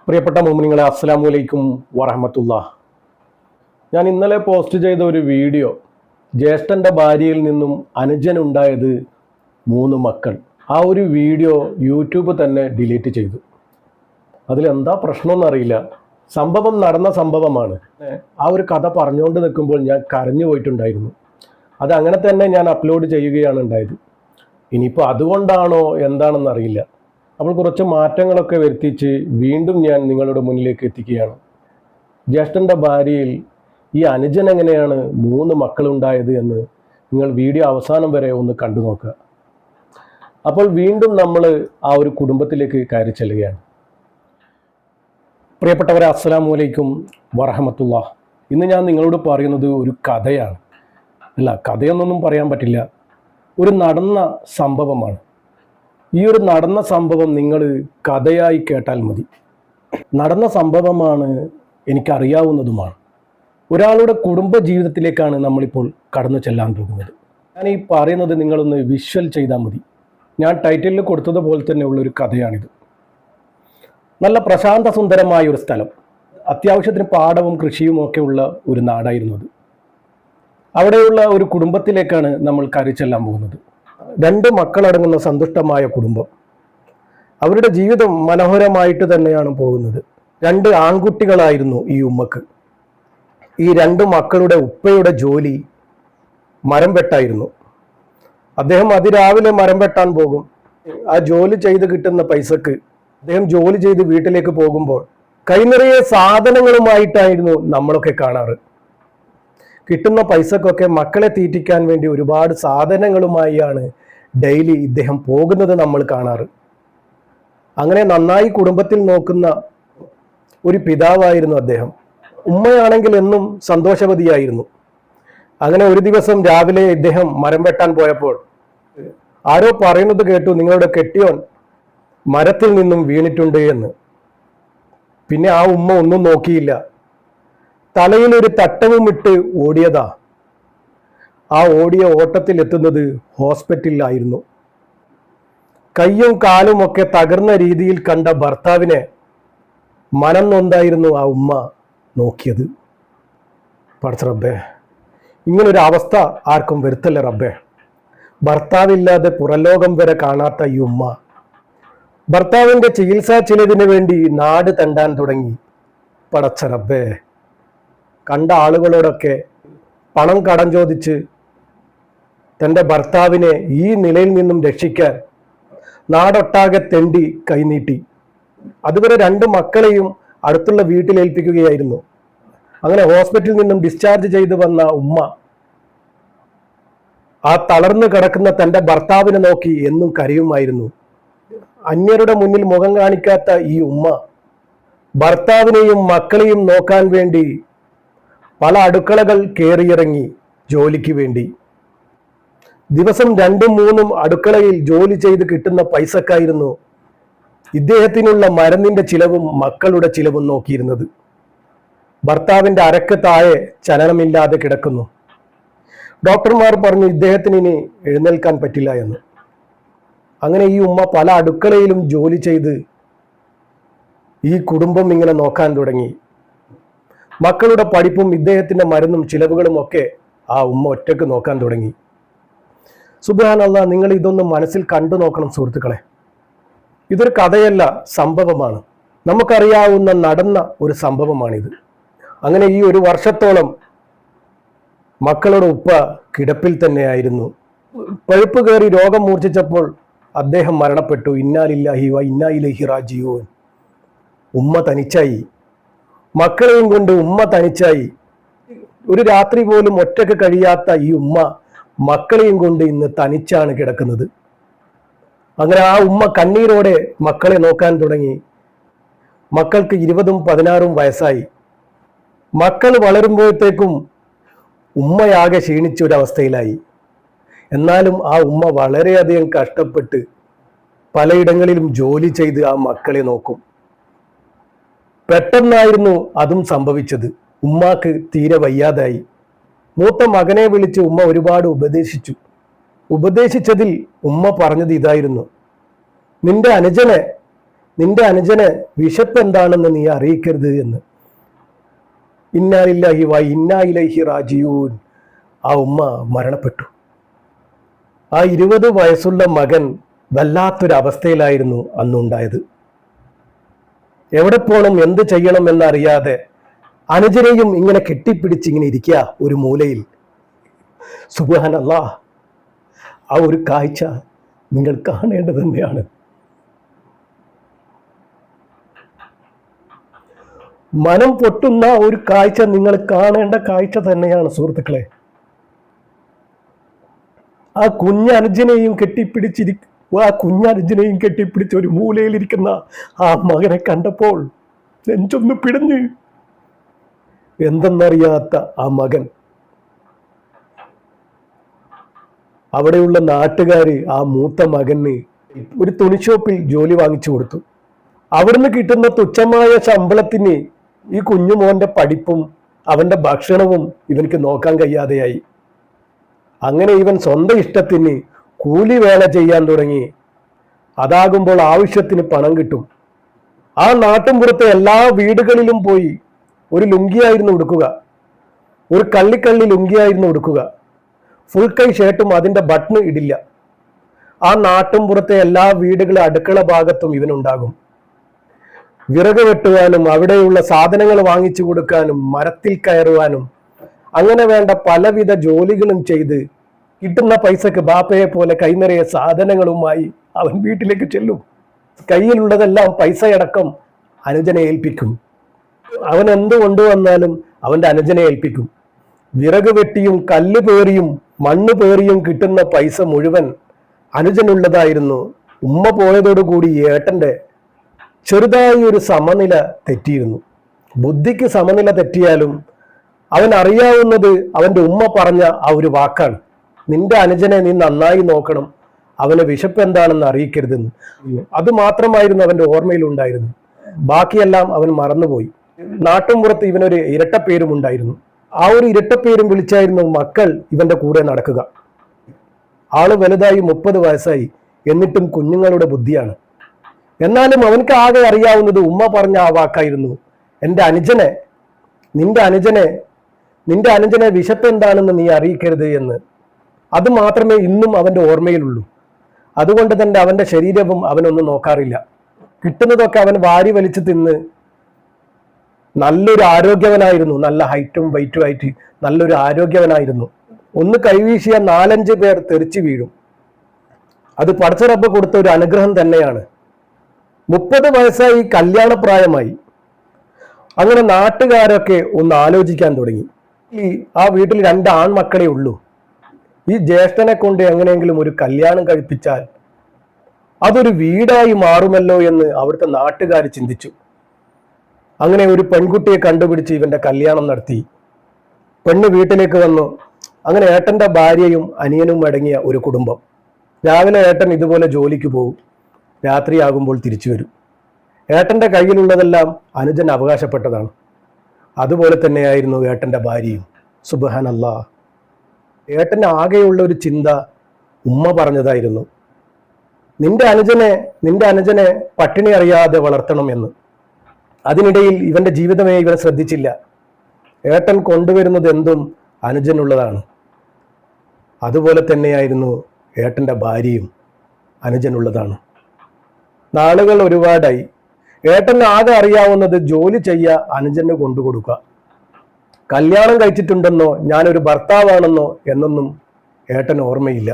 പ്രിയപ്പെട്ട മുഅ്മിനീങ്ങളെ, അസ്സലാമു അലൈക്കും വറഹ്മത്തുള്ളാഹ്. ഞാൻ ഇന്നലെ പോസ്റ്റ് ചെയ്ത ഒരു വീഡിയോ, ജ്യേഷ്ഠൻ്റെ ഭാര്യയിൽ നിന്നും അനുജനുണ്ടായത് 3 മക്കൾ. ആ ഒരു വീഡിയോ യൂട്യൂബ് തന്നെ ഡിലീറ്റ് ചെയ്തു. അതിലെന്താ പ്രശ്നമെന്നറിയില്ല. സംഭവം നടന്ന സംഭവമാണ്. ആ ഒരു കഥ പറഞ്ഞുകൊണ്ട് നിൽക്കുമ്പോൾ ഞാൻ കരഞ്ഞു പോയിട്ടുണ്ടായിരുന്നു. അതങ്ങനെ തന്നെ ഞാൻ അപ്ലോഡ് ചെയ്യുകയാണ് ഉണ്ടായത്. ഇനിയിപ്പോൾ അതുകൊണ്ടാണോ എന്താണെന്നറിയില്ല. അപ്പോൾ കുറച്ച് മാറ്റങ്ങളൊക്കെ വരുത്തിച്ച് വീണ്ടും ഞാൻ നിങ്ങളുടെ മുന്നിലേക്ക് എത്തിക്കുകയാണ്. ജ്യേഷ്ഠൻ്റെ ഭാര്യയിൽ ഈ അനുജൻ എങ്ങനെയാണ് 3 മക്കളുണ്ടായത് എന്ന് നിങ്ങൾ വീഡിയോ അവസാനം വരെ ഒന്ന് കണ്ടു നോക്കുക. അപ്പോൾ വീണ്ടും നമ്മൾ ആ ഒരു കുടുംബത്തിലേക്ക് കയറി ചെല്ലുകയാണ്. പ്രിയപ്പെട്ടവരെ, അസ്സലാമു അലൈക്കും വറഹ്മത്തുള്ളാഹ്. ഇന്ന് ഞാൻ നിങ്ങളോട് പറയുന്നത് ഒരു കഥയാണ്. അല്ല, കഥയൊന്നും പറയാൻ പറ്റില്ല, ഒരു നടന്ന സംഭവമാണ്. ഈ ഒരു നടന്ന സംഭവം നിങ്ങൾ കഥയായി കേട്ടാൽ മതി. നടന്ന സംഭവമാണ്, എനിക്കറിയാവുന്നതുമാണ്. ഒരാളുടെ കുടുംബ ജീവിതത്തിലേക്കാണ് നമ്മളിപ്പോൾ കടന്നു ചെല്ലാൻ പോകുന്നത്. ഞാൻ ഈ പറയുന്നത് നിങ്ങളൊന്ന് വിഷ്വൽ ചെയ്താൽ മതി. ഞാൻ ടൈറ്റിലിൽ കൊടുത്തതുപോലെ തന്നെ ഉള്ളൊരു കഥയാണിത്. നല്ല പ്രശാന്ത സുന്ദരമായ ഒരു സ്ഥലം, അത്യാവശ്യത്തിന് പാടവും കൃഷിയും ഒക്കെ ഉള്ള ഒരു നാടായിരുന്നു അത്. അവിടെയുള്ള ഒരു കുടുംബത്തിലേക്കാണ് നമ്മൾ കയറി ചെല്ലാൻ പോകുന്നത്. 2 മക്കളടങ്ങുന്ന സന്തുഷ്ടമായ കുടുംബം. അവരുടെ ജീവിതം മനോഹരമായിട്ട് തന്നെയാണ് പോകുന്നത്. 2 ആൺകുട്ടികളായിരുന്നു ഈ ഉമ്മക്ക്. ഈ 2 മക്കളുടെ ഉപ്പയുടെ ജോലി മരം വെട്ടായിരുന്നു. അദ്ദേഹം അതിരാവിലെ മരം വെട്ടാൻ പോകും. ആ ജോലി ചെയ്ത് കിട്ടുന്ന പൈസക്ക് അദ്ദേഹം ജോലി ചെയ്ത് വീട്ടിലേക്ക് പോകുമ്പോൾ കൈനിറയെ സാധനങ്ങളുമായിട്ടായിരുന്നു നമ്മളൊക്കെ കാണാറ്. കിട്ടുന്ന പൈസക്കൊക്കെ മക്കളെ തീറ്റിക്കാൻ വേണ്ടി ഒരുപാട് സാധനങ്ങളുമായാണ് ഡെയിലി ഇദ്ദേഹം പോകുന്നത് നമ്മൾ കാണാറ്. അങ്ങനെ നന്നായി കുടുംബത്തിൽ നോക്കുന്ന ഒരു പിതാവായിരുന്നു അദ്ദേഹം. ഉമ്മയാണെങ്കിൽ എന്നും സന്തോഷവതിയായിരുന്നു. അങ്ങനെ ഒരു ദിവസം രാവിലെ ഇദ്ദേഹം മരം വെട്ടാൻ പോയപ്പോൾ ആരോ പറയുന്നത് കേട്ടു, നിങ്ങളുടെ കെട്ടിയോൻ മരത്തിൽ നിന്നും വീണിട്ടുണ്ട് എന്ന്. പിന്നെ ആ ഉമ്മ ഒന്നും നോക്കിയില്ല, തലയിൽ ഒരു തട്ടവും ഇട്ട് ഓടിയതാ. ആ ഓടിയ ഓട്ടത്തിൽ എത്തുന്നത് ഹോസ്പിറ്റലിലായിരുന്നു. കയ്യും കാലും ഒക്കെ തകർന്ന രീതിയിൽ കണ്ട ഭർത്താവിനെ മനം നൊന്തായിരുന്നു ആ ഉമ്മ നോക്കിയത്. പടച്ച റബ്ബേ, ഇങ്ങനൊരു അവസ്ഥ ആർക്കും വരുത്തല്ല റബ്ബേ. ഭർത്താവില്ലാതെ പുറലോകം വരെ കാണാത്ത ഈ ഉമ്മ ഭർത്താവിൻ്റെ ചികിത്സാ ചിലവിന് വേണ്ടി നാട് തണ്ടാൻ തുടങ്ങി. പടച്ച റബ്ബേ, കണ്ട ആളുകളോടൊക്കെ പണം കടം ചോദിച്ച് തൻ്റെ ഭർത്താവിനെ ഈ നിലയിൽ നിന്നും രക്ഷിക്കാൻ നാടൊട്ടാകെ തെണ്ടി കൈനീട്ടി. അതുവരെ 2 മക്കളെയും അടുത്തുള്ള വീട്ടിലേൽപ്പിക്കുകയായിരുന്നു. അങ്ങനെ ഹോസ്പിറ്റലിൽ നിന്നും ഡിസ്ചാർജ് ചെയ്ത് വന്ന ഉമ്മ ആ തളർന്നു കിടക്കുന്ന തൻ്റെ ഭർത്താവിനെ നോക്കി എന്നും കരയുമായിരുന്നു. അന്യരുടെ മുന്നിൽ മുഖം കാണിക്കാത്ത ഈ ഉമ്മ ഭർത്താവിനെയും മക്കളെയും നോക്കാൻ വേണ്ടി പല അടുക്കളകൾ കയറിയിറങ്ങി ജോലിക്ക് വേണ്ടി. ദിവസം 2-3 അടുക്കളയിൽ ജോലി ചെയ്ത് കിട്ടുന്ന പൈസക്കായിരുന്നു ഇദ്ദേഹത്തിനുള്ള മരുന്നിന്റെ ചിലവും മക്കളുടെ ചിലവും നോക്കിയിരുന്നത്. ഭർത്താവിൻ്റെ അരക്ക് താഴെ ചലനമില്ലാതെ കിടക്കുന്നു. ഡോക്ടർമാർ പറഞ്ഞു ഇദ്ദേഹത്തിന് ഇനി എഴുന്നേൽക്കാൻ പറ്റില്ല എന്ന്. അങ്ങനെ ഈ ഉമ്മ പല അടുക്കളയിലും ജോലി ചെയ്ത് ഈ കുടുംബം ഇങ്ങനെ നോക്കാൻ തുടങ്ങി. മക്കളുടെ പഠിപ്പും ഇദ്ദേഹത്തിൻ്റെ മരുന്നും ചിലവുകളും ഒക്കെ ആ ഉമ്മ ഒറ്റയ്ക്ക് നോക്കാൻ തുടങ്ങി. സുബ്ഹാനല്ലാഹ്, നിങ്ങൾ ഇതൊന്ന് മനസ്സിൽ കണ്ടു നോക്കണം സുഹൃത്തുക്കളെ. ഇതൊരു കഥയല്ല, സംഭവമാണ്. നമുക്കറിയാവുന്ന നടന്ന ഒരു സംഭവമാണിത്. അങ്ങനെ ഈ 1 വർഷത്തോളം മക്കളുടെ ഉപ്പ കിടപ്പിൽ തന്നെയായിരുന്നു. പഴുപ്പ് കയറി രോഗം മൂർച്ഛിച്ചപ്പോൾ അദ്ദേഹം മരണപ്പെട്ടു. ഇന്നാ ലില്ലാഹി വ ഇന്നാ ഇലൈഹി റാജിഊൻ. ഉമ്മ തനിച്ചായി, മക്കളെയും കൊണ്ട് ഉമ്മ തനിച്ചായി. ഒരു രാത്രി പോലും ഒറ്റയ്ക്ക് കഴിയാത്ത ഈ ഉമ്മ മക്കളെയും കൊണ്ട് ഇന്ന് തനിച്ചാണ് കിടക്കുന്നത്. അങ്ങനെ ആ ഉമ്മ കണ്ണീരോടെ മക്കളെ നോക്കാൻ തുടങ്ങി. മക്കൾക്ക് 20ഉം 16ഉം വയസ്സായി. മക്കൾ വളരുമ്പോഴത്തേക്കും ഉമ്മയാകെ ക്ഷീണിച്ചൊരവസ്ഥയിലായി. എന്നാലും ആ ഉമ്മ വളരെയധികം കഷ്ടപ്പെട്ട് പലയിടങ്ങളിലും ജോലി ചെയ്ത് ആ മക്കളെ നോക്കും. പെട്ടെന്നായിരുന്നു അതും സംഭവിച്ചത്. ഉമ്മാക്ക് തീരെ വയ്യാതായി. മൂത്ത മകനെ വിളിച്ച് ഉമ്മ ഒരുപാട് ഉപദേശിച്ചതിൽ ഉമ്മ പറഞ്ഞത് ഇതായിരുന്നു, നിന്റെ അനുജനെ നിന്റെ അനുജന് വിശപ്പ് എന്താണെന്ന് നീ അറിയിക്കരുത് എന്ന്. ഇന്നാ ലില്ലാഹി വ ഇന്നാ ഇലൈഹി റാജിഊൻ. ആ ഉമ്മ മരണപ്പെട്ടു. ആ 20 വയസ്സുള്ള മകൻ വല്ലാത്തൊരവസ്ഥയിലായിരുന്നു അന്നുണ്ടായത്. എവിടെ പോകണം, എന്ത് ചെയ്യണം എന്നറിയാതെ അനുജനെയും ഇങ്ങനെ കെട്ടിപ്പിടിച്ച് ഇങ്ങനെ ഇരിക്കുക ഒരു മൂലയിൽ. സുബ്ഹാനല്ലാഹ്, ആ ഒരു കാഴ്ച നിങ്ങൾ കാണേണ്ടത് തന്നെയാണ്. മനം പൊട്ടുന്ന ഒരു കാഴ്ച നിങ്ങൾ കാണേണ്ട കാഴ്ച തന്നെയാണ് സുഹൃത്തുക്കളെ. ആ കുഞ്ഞനുജനെയും കെട്ടിപ്പിടിച്ച് ഒരു മൂലയിലിരിക്കുന്ന ആ മകനെ കണ്ടപ്പോൾ നെഞ്ചൊന്ന് പിടഞ്ഞ്. എന്തെന്നറിയാത്ത ആ മകൻ, അവിടെയുള്ള നാട്ടുകാര് ആ മൂത്ത മകന് ഒരു തുണിഷോപ്പിൽ ജോലി വാങ്ങിച്ചു കൊടുത്തു. അവിടുന്ന് കിട്ടുന്ന തുച്ഛമായ ശമ്പളത്തിന് ഈ കുഞ്ഞുമോന്റെ പഠിപ്പും അവന്റെ ഭക്ഷണവും ഇവനിക്ക് നോക്കാൻ കഴിയാതെയായി. അങ്ങനെ ഇവൻ സ്വന്തം ഇഷ്ടത്തിന് കൂലി വേല ചെയ്യാൻ തുടങ്ങി. അതാകുമ്പോൾ ആവശ്യത്തിന് പണം കിട്ടും. ആ നാട്ടിൻപുറത്തെ എല്ലാ വീടുകളിലും പോയി ഒരു ലുങ്കിയായിരുന്നു ഉടുക്കുക, ഒരു കള്ളിക്കള്ളി ലുങ്കിയായിരുന്നു ഉടുക്കുക. ഫുൾ കൈ ഷർട്ടും അതിൻ്റെ ബട്ടൺ ഇടില്ല. ആ നാട്ടിൻപുറത്തെ എല്ലാ വീടുകളെ അടുക്കള ഭാഗത്തും ഇവനുണ്ടാകും. വിറക് വെട്ടുവാനും അവിടെയുള്ള സാധനങ്ങൾ വാങ്ങിച്ചു കൊടുക്കാനും മരത്തിൽ കയറുവാനും അങ്ങനെ വേണ്ട പലവിധ ജോലികളും ചെയ്ത് കിട്ടുന്ന പൈസക്ക് ബാപ്പയെ പോലെ കൈനിറയെ സാധനങ്ങളുമായി അവൻ വീട്ടിലേക്ക് ചെല്ലും. കയ്യിലുള്ളതെല്ലാം പൈസയടക്കം അനുജനെ ഏൽപ്പിക്കും. അവൻ എന്ത് കൊണ്ടുവന്നാലും അവൻ്റെ അനുജനെ ഏൽപ്പിക്കും. വിറക് വെട്ടിയും കല്ല് പേറിയും മണ്ണ് പേറിയും കിട്ടുന്ന പൈസ മുഴുവൻ അനുജനുള്ളതായിരുന്നു. ഉമ്മ പോയതോടുകൂടി ഏട്ടൻ്റെ ചെറുതായി ഒരു സമനില തെറ്റിയിരുന്നു. ബുദ്ധിക്ക് സമനില തെറ്റിയാലും അവൻ അറിയാവുന്നത് അവൻ്റെ ഉമ്മ പറഞ്ഞ ആ ഒരു വാക്കാണ്, നിന്റെ അനുജനെ നീ നന്നായി നോക്കണം, അവന് വിശപ്പ് എന്താണെന്ന് അറിയിക്കരുതെന്ന്. അത് മാത്രമായിരുന്നു അവൻ്റെ ഓർമ്മയിൽ ഉണ്ടായിരുന്നു. ബാക്കിയെല്ലാം അവൻ മറന്നുപോയി. നാട്ടുംപുറത്ത് ഇവനൊരു ഇരട്ടപ്പേരും ഉണ്ടായിരുന്നു. ആ ഒരു ഇരട്ടപ്പേരും വിളിച്ചായിരുന്നു മക്കൾ ഇവന്റെ കൂടെ നടക്കുക. ആള് വലുതായി 30 വയസ്സായി, എന്നിട്ടും കുഞ്ഞുങ്ങളുടെ ബുദ്ധിയാണ്. എന്നാലും അവനക്ക് ആകെ അറിയാവുന്നത് ഉമ്മ പറഞ്ഞ ആ വാക്കായിരുന്നു, നിന്റെ അനുജനെ വിശപ്പ് എന്താണെന്ന് നീ അറിയിക്കരുത് എന്ന്. അത് മാത്രമേ ഇന്നും അവന്റെ ഓർമ്മയിലുള്ളൂ. അതുകൊണ്ട് തന്നെ അവന്റെ ശരീരവും അവനൊന്നും നോക്കാറില്ല. കിട്ടുന്നതൊക്കെ അവൻ വാരി വലിച്ചു തിന്ന് നല്ലൊരു ആരോഗ്യവനായിരുന്നു. നല്ല ഹൈറ്റും വെയിറ്റും ആയിട്ട് നല്ലൊരു ആരോഗ്യവനായിരുന്നു. ഒന്ന് കൈവീശിയ 4-5 പേർ തെറിച്ചു വീഴും. അത് പടച്ച റബ്ബ് കൊടുത്ത ഒരു അനുഗ്രഹം തന്നെയാണ്. 30 വയസ്സായി, കല്യാണപ്രായമായി. അങ്ങനെ നാട്ടുകാരൊക്കെ ഒന്ന് ആലോചിക്കാൻ തുടങ്ങി. ആ വീട്ടിൽ 2 ആൺമക്കളെ ഉള്ളൂ. ഈ ജ്യേഷ്ഠനെ കൊണ്ട് എങ്ങനെയെങ്കിലും ഒരു കല്യാണം കഴിപ്പിച്ചാൽ അതൊരു വീടായി മാറുമല്ലോ എന്ന് അവിടുത്തെ നാട്ടുകാർ ചിന്തിച്ചു. അങ്ങനെ ഒരു പെൺകുട്ടിയെ കണ്ടുപിടിച്ച് ഇവന്റെ കല്യാണം നടത്തി. പെണ്ണ് വീട്ടിലേക്ക് വന്നു. അങ്ങനെ ഏട്ടന്റെ ഭാര്യയും അനിയനും അടങ്ങിയ ഒരു കുടുംബം. രാവിലെ ഏട്ടൻ ഇതുപോലെ ജോലിക്ക് പോകും, രാത്രിയാകുമ്പോൾ തിരിച്ചു വരും. ഏട്ടന്റെ കയ്യിലുള്ളതെല്ലാം അനുജൻ അവകാശപ്പെട്ടതാണ്. അതുപോലെ തന്നെയായിരുന്നു ഏട്ടന്റെ ഭാര്യയും. സുബ്ഹാനല്ലാഹ്, ഏട്ടന് ആകെയുള്ള ഒരു ചിന്ത ഉമ്മ പറഞ്ഞതായിരുന്നു, നിന്റെ അനുജനെ പട്ടിണി അറിയാതെ വളർത്തണം എന്ന്. അതിനിടയിൽ ഇവന്റെ ജീവിതമേ ഇവൻ ശ്രദ്ധിച്ചില്ല. ഏട്ടൻ കൊണ്ടുവരുന്നത് എന്തും അനുജനുള്ളതാണ്. അതുപോലെ തന്നെയായിരുന്നു ഏട്ടന്റെ ഭാര്യയും അനുജനുള്ളതാണ്. നാളുകൾ ഒരുപാടായി. ഏട്ടന് ആകെ അറിയാവുന്നത് ജോലി ചെയ്യുക, അനുജന് കൊണ്ടുകൊടുക്കുക. കല്യാണം കഴിച്ചിട്ടുണ്ടെന്നോ ഞാനൊരു ഭർത്താവാണെന്നോ എന്നൊന്നും ഏട്ടന് ഓർമ്മയില്ല.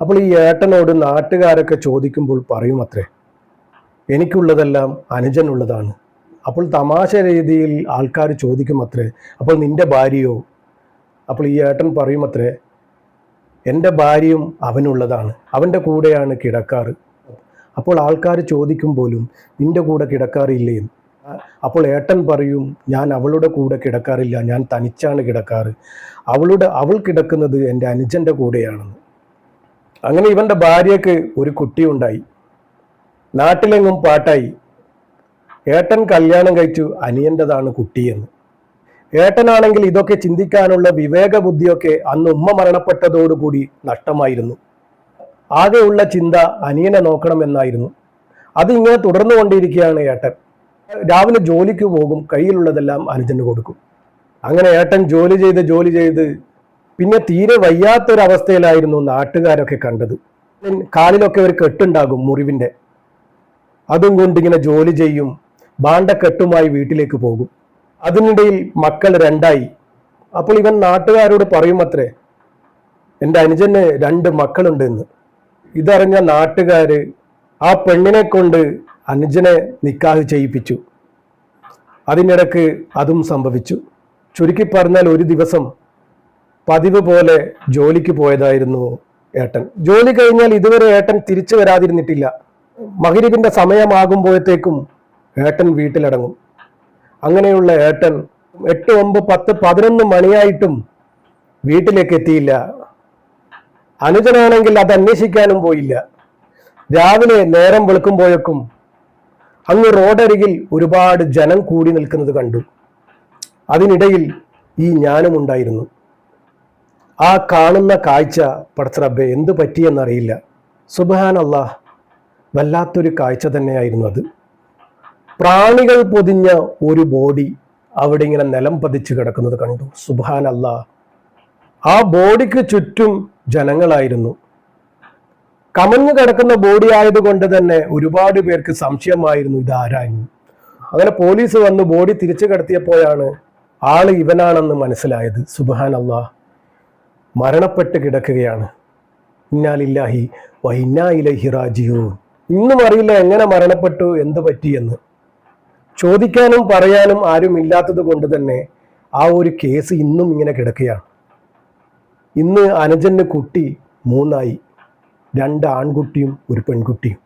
അപ്പോൾ ഈ ഏട്ടനോട് നാട്ടുകാരൊക്കെ ചോദിക്കുമ്പോൾ പറയും അത്രേ, എനിക്കുള്ളതെല്ലാം അനുജനുള്ളതാണ്. അപ്പോൾ തമാശ രീതിയിൽ ആൾക്കാർ ചോദിക്കും അത്രേ, അപ്പോൾ നിന്റെ ഭാര്യയോ? അപ്പോൾ ഈ ഏട്ടൻ പറയും അത്രേ, എൻ്റെ ഭാര്യയും അവനുള്ളതാണ്, അവൻ്റെ കൂടെയാണ് കിടക്കാറ്. അപ്പോൾ ആൾക്കാർ ചോദിക്കും പോലും, നിന്റെ കൂടെ കിടക്കാറില്ലേ? അപ്പോൾ ഏട്ടൻ പറയും, ഞാൻ അവളുടെ കൂടെ കിടക്കാറില്ല, ഞാൻ തനിച്ചാണ് കിടക്കാറ്. അവൾ കിടക്കുന്നത് എൻ്റെ അനുജൻ്റെ കൂടെയാണെന്ന്. അങ്ങനെ ഇവൻ്റെ ഭാര്യയ്ക്ക് ഒരു കുട്ടിയുണ്ടായി. നാട്ടിലെങ്ങും പാട്ടായി, ഏട്ടൻ കല്യാണം കഴിച്ചു, അനിയൻ്റെതാണ് കുട്ടിയെന്ന്. ഏട്ടനാണെങ്കിൽ ഇതൊക്കെ ചിന്തിക്കാനുള്ള വിവേക ബുദ്ധിയൊക്കെ അന്ന് ഉമ്മ മരണപ്പെട്ടതോടുകൂടി നഷ്ടമായിരുന്നു. ആകെയുള്ള ചിന്ത അനിയനെ നോക്കണമെന്നായിരുന്നു. അതിങ്ങനെ തുടർന്നു കൊണ്ടിരിക്കുകയാണ് ഏട്ടൻ. രാവിലെ ജോലിക്ക് പോകും, കയ്യിലുള്ളതെല്ലാം അനുജന് കൊടുക്കും. അങ്ങനെ ഏട്ടൻ ജോലി ചെയ്ത് പിന്നെ തീരെ വയ്യാത്തൊരവസ്ഥയിലായിരുന്നു നാട്ടുകാരൊക്കെ കണ്ടത്. കാലിലൊക്കെ ഒരു കെട്ടുണ്ടാകും മുറിവിൻ്റെ, അതും കൊണ്ടിങ്ങനെ ജോലി ചെയ്യും, ഭാണ്ഡക്കെട്ടുമായി വീട്ടിലേക്ക് പോകും. അതിനിടയിൽ മക്കൾ രണ്ടായി. അപ്പോൾ ഇവൻ നാട്ടുകാരോട് പറയുമത്രേ, എൻ്റെ അനുജന് 2 മക്കളുണ്ട് എന്ന്. ഇതറിഞ്ഞ നാട്ടുകാര് ആ പെണ്ണിനെ കൊണ്ട് അനുജനെ നിക്കാഹ് ചെയ്യിപ്പിച്ചു. അതിനിടക്ക് അതും സംഭവിച്ചു. ചുരുക്കി പറഞ്ഞാൽ ഒരു ദിവസം പതിവ് പോലെ ജോലിക്ക് പോയതായിരുന്നു ഏട്ടൻ. ജോലി കഴിഞ്ഞാൽ ഇതുവരെ ഏട്ടൻ തിരിച്ചു വരാതിരുന്നിട്ടില്ല. മഗ്‌രിബിന്റെ സമയമാകുമ്പോഴത്തേക്കും ഏട്ടൻ വീട്ടിലടങ്ങും. അങ്ങനെയുള്ള ഏട്ടൻ 8, 9, 10, 11 മണിയായിട്ടും വീട്ടിലേക്ക് എത്തിയില്ല. അനുജനാണെങ്കിൽ അത് അന്വേഷിക്കാനും പോയില്ല. രാവിലെ നേരം വെളുക്കുമ്പോഴേക്കും അങ്ങ് റോഡരികിൽ ഒരുപാട് ജനം കൂടി നിൽക്കുന്നത് കണ്ടു. അതിനിടയിൽ ഈ ഞാനും ഉണ്ടായിരുന്നു. ആ കാണുന്ന കാഴ്ച പടച്ചറബ്ബേ എന്ത് പറ്റിയെന്നറിയില്ല. സുബ്ഹാനല്ലാഹ്, വല്ലാത്തൊരു കാഴ്ച തന്നെയായിരുന്നു അത്. പ്രാണികൾ പൊതിഞ്ഞ ഒരു ബോഡി അവിടെ ഇങ്ങനെ നിലം പതിച്ച് കിടക്കുന്നത് കണ്ടു. സുബ്ഹാനല്ലാഹ്, ആ ബോഡിക്ക് ചുറ്റും ജനങ്ങളായിരുന്നു. കമഞ്ഞു കിടക്കുന്ന ബോഡി ആയതുകൊണ്ട് തന്നെ ഒരുപാട് പേർക്ക് സംശയമായിരുന്നു ഇതാരായിരുന്നു. അങ്ങനെ പോലീസ് വന്ന് ബോഡി തിരിച്ചു കിടത്തിയപ്പോഴാണ് ആള് ഇവനാണെന്ന് മനസ്സിലായത്. സുബ്ഹാനല്ലാഹ്, മരണപ്പെട്ട് കിടക്കുകയാണ്. ഇന്നാ ലില്ലാഹി വ ഇന്നാ ഇലൈഹി റാജിഊൻ. ഇന്നും അറിയില്ല എങ്ങനെ മരണപ്പെട്ടു, എന്ത് പറ്റിയെന്ന്. ചോദിക്കാനും പറയാനും ആരും ഇല്ലാത്തത് കൊണ്ട് തന്നെ ആ ഒരു കേസ് ഇന്നും ഇങ്ങനെ കിടക്കുകയാണ്. ഇന്ന് അനുജന് കുട്ടി 3 ആയി, 2 ആൺകുട്ടിയും 1 പെൺകുട്ടിയും.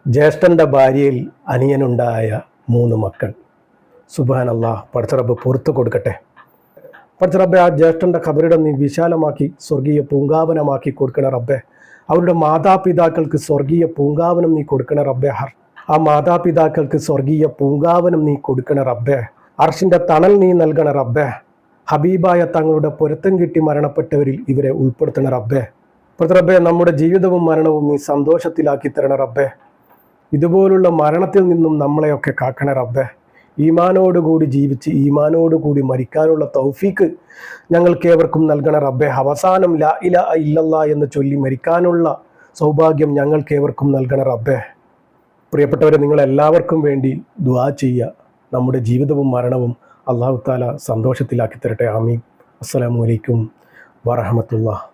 ജ്യേഷ്ഠന്റെ ഭാര്യയിൽ അനിയനുണ്ടായ 3 മക്കൾ. സുബ്ഹാനല്ലാഹ്, പടച്ചറബ്ബ് പുറത്തു കൊടുക്കട്ടെ. പടച്ചറബ്ബെ, ആ ജ്യേഷ്ഠന്റെ ഖബറിടം നീ വിശാലമാക്കി സ്വർഗീയ പൂങ്കാവനമാക്കി കൊടുക്കണ റബ്ബെ. അവരുടെ മാതാപിതാക്കൾക്ക് സ്വർഗീയ പൂങ്കാവനം നീ കൊടുക്കണ റബ്ബെ. ആ മാതാപിതാക്കൾക്ക് സ്വർഗീയ പൂങ്കാവനം നീ കൊടുക്കണ റബ്ബെ. അർശിന്റെ തണൽ നീ നൽകണ റബ്ബെ. ഹബീബായ തങ്ങളുടെ പൊരുത്തം കിട്ടി മരണപ്പെട്ടവരിൽ ഇവരെ ഉൾപ്പെടുത്തണ റബ്ബെ. റബ്ബെ, നമ്മുടെ ജീവിതവും മരണവും നീ സന്തോഷത്തിലാക്കി തരണ റബ്ബെ. ഇതുപോലുള്ള മരണത്തിൽ നിന്നും നമ്മളെയൊക്കെ കാക്കണ റബ്ബെ. ഈമാനോടുകൂടി ജീവിച്ച് ഈമാനോടുകൂടി മരിക്കാനുള്ള തൗഫീക്ക് ഞങ്ങൾക്കേവർക്കും നൽകണ റബ്ബെ. അവസാനം ലാ ഇലാഹ ഇല്ലല്ലാഹ് എന്ന് ചൊല്ലി മരിക്കാനുള്ള സൗഭാഗ്യം ഞങ്ങൾക്കേവർക്കും നൽകണ റബ്ബെ. പ്രിയപ്പെട്ടവരെ, നിങ്ങളെല്ലാവർക്കും വേണ്ടി ദുആ ചെയ്യുക. നമ്മുടെ ജീവിതവും മരണവും അല്ലാഹു തആല സന്തോഷത്തിലാക്കി തരട്ടെ. ആമീൻ. അസ്സലാമു അലൈക്കും വറഹ്മത്തുള്ളാഹി.